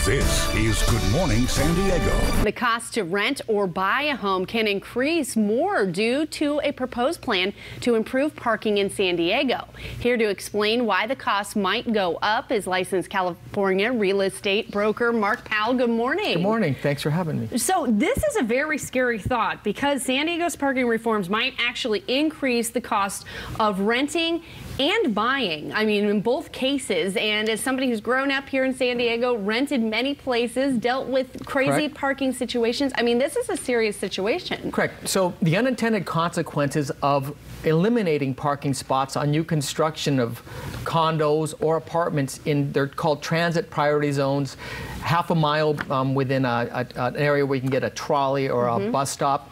This is Good Morning San Diego. The cost to rent or buy a home can increase more due to a proposed plan to improve parking in San Diego. Here to explain why the cost might go up is licensed California real estate broker Mark Powell. Good morning. Good morning. Thanks for having me. So this is a very scary thought because San Diego's parking reforms might actually increase the cost of renting and buying. I mean, in both cases. And as somebody who's grown up here in San Diego, rented many places, dealt with crazy parking situations, I mean, this is a serious situation. Correct. So the unintended consequences of eliminating parking spots on new construction of condos or apartments they're called transit priority zones, half a mile within an area where you can get a trolley or a bus stop.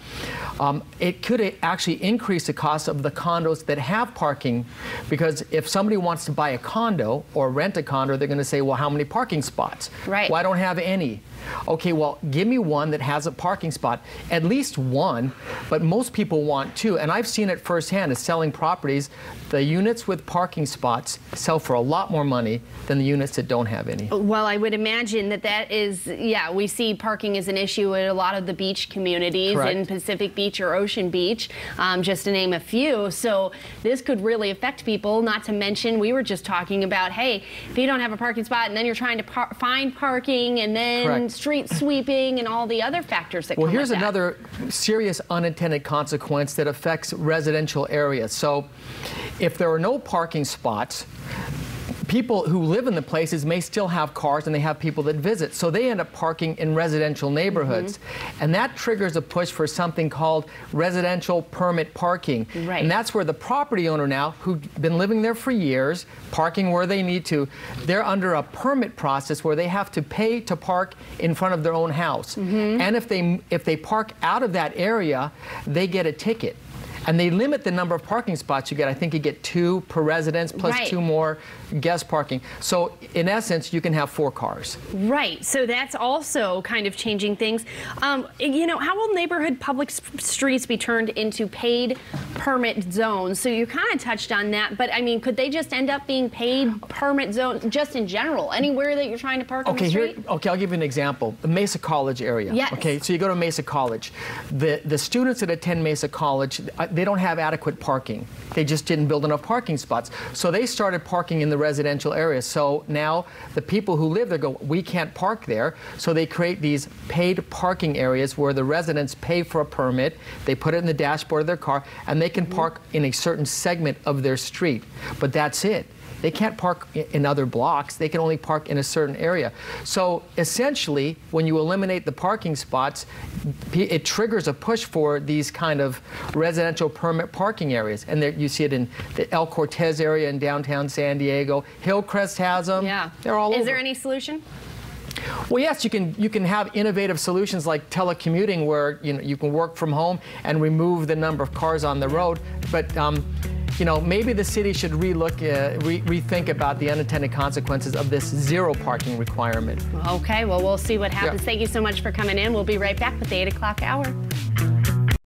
It could actually increase the cost of the condos that have parking, because if somebody wants to buy a condo or rent a condo, they're going to say, well, how many parking spots? Right. Well, I don't have any. Okay, well, give me one that has a parking spot, at least one, but most people want two. And I've seen it firsthand as selling properties. The units with parking spots sell for a lot more money than the units that don't have any. Well, I would imagine that is, yeah, we see parking as an issue in a lot of the beach communities in Pacific Beach or Ocean Beach, just to name a few. So this could really affect people, not to mention we were just talking about, hey, if you don't have a parking spot and then you're trying to find parking and then street sweeping and all the other factors that come with that. Well, here's another serious unintended consequence that affects residential areas. So if there are no parking spots, people who live in the places may still have cars and they have people that visit. So they end up parking in residential neighborhoods. And that triggers a push for something called residential permit parking. Right. And that's where the property owner now, who's been living there for years, parking where they need to, they're under a permit process where they have to pay to park in front of their own house. And if they park out of that area, they get a ticket. And they limit the number of parking spots you get. I think you get 2 per residence plus 2 more guest parking. So in essence, you can have 4 cars. Right. So that's also kind of changing things. You know, how will neighborhood public streets be turned into paid permit zones? So you kind of touched on that, but I mean, could they just end up being paid permit zones just in general, anywhere that you're trying to park on the street? Okay, I'll give you an example. The Mesa College area. Yes. Okay, so you go to Mesa College. The students that attend Mesa College, they don't have adequate parking. They just didn't build enough parking spots. So they started parking in the residential areas. So now the people who live there go, we can't park there. So they create these paid parking areas where the residents pay for a permit. They put it in the dashboard of their car, and they can park in a certain segment of their street. But that's it. They can't park in other blocks. They can only park in a certain area. So essentially, when you eliminate the parking spots, it triggers a push for these kind of residential permit parking areas. And there, you see it in the El Cortez area in downtown San Diego. Hillcrest has them. Yeah. They're all over. Is there any solution? Well, yes, you can have innovative solutions like telecommuting, where you can work from home and remove the number of cars on the road. But you know, maybe the city should rethink about the unintended consequences of this 0 parking requirement. Okay, well, we'll see what happens. Thank you so much for coming in. We'll be right back with the 8 o'clock hour.